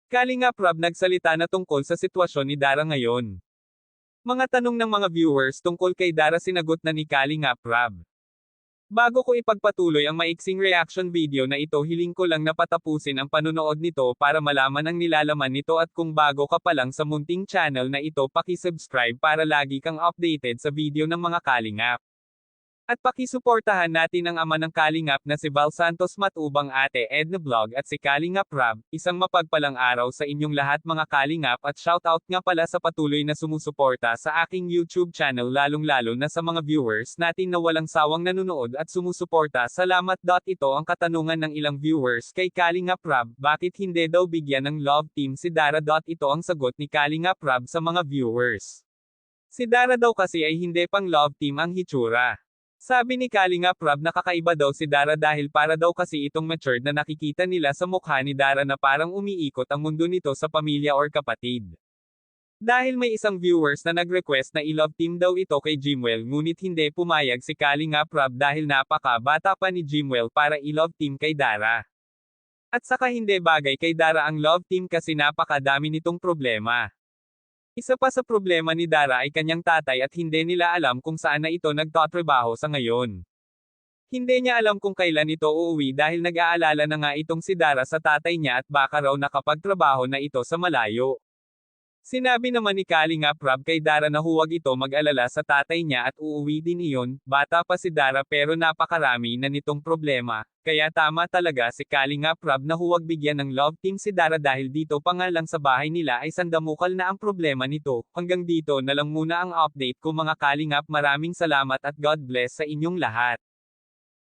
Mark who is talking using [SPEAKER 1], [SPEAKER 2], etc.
[SPEAKER 1] Kalingap Rob nagsalita na tungkol sa sitwasyon ni Dara ngayon. Mga tanong ng mga viewers tungkol kay Dara sinagot na ni Kalingap Rob. Bago ko ipagpatuloy ang maiksing reaction video na ito, hiling ko lang na patapusin ang panunood nito para malaman ang nilalaman nito, at kung bago ka pa lang sa munting channel na ito, paki-subscribe para lagi kang updated sa video ng mga Kalingap. At pakisuportahan natin ang ama ng Kalingap na si Val Santos Matubang, Ate Edna Vlog at si Kalingap Rob. Isang mapagpalang araw sa inyong lahat mga Kalingap, at shoutout nga pala sa patuloy na sumusuporta sa aking YouTube channel, lalong-lalo na sa mga viewers natin na walang sawang nanonood at sumusuporta. Salamat. Ito ang katanungan ng ilang viewers kay Kalingap Rob, bakit hindi daw bigyan ng love team si Dara? Ito ang sagot ni Kalingap Rob sa mga viewers. Si Dara daw kasi ay hindi pang love team ang hitsura. Sabi ni Kalingap Rob na kakaiba daw si Dara dahil para daw kasi itong matured na nakikita nila sa mukha ni Dara na parang umiikot ang mundo nito sa pamilya or kapatid. Dahil may isang viewers na nag-request na i-love team daw ito kay Jimwell, ngunit hindi pumayag si Kalingap Rob dahil napaka-bata pa ni Jimwell para i-love team kay Dara. At saka hindi bagay kay Dara ang love team kasi napakadami nitong problema. Isa pa sa problema ni Dara ay kanyang tatay at hindi nila alam kung saan na ito nagtatrabaho sa ngayon. Hindi niya alam kung kailan ito uuwi dahil nag-aalala na nga itong si Dara sa tatay niya at baka raw nakapagtrabaho na ito sa malayo. Sinabi naman ni Kalingap Rob kay Dara na huwag ito mag-alala sa tatay niya at uuwi din iyon. Bata pa si Dara pero napakarami na nitong problema, kaya tama talaga si Kalingap Rob na huwag bigyan ng love team si Dara dahil dito pa nga lang sa bahay nila ay sandamukal na ang problema nito. Hanggang dito na lang muna ang update ko mga Kalingap, maraming salamat at God bless sa inyong lahat.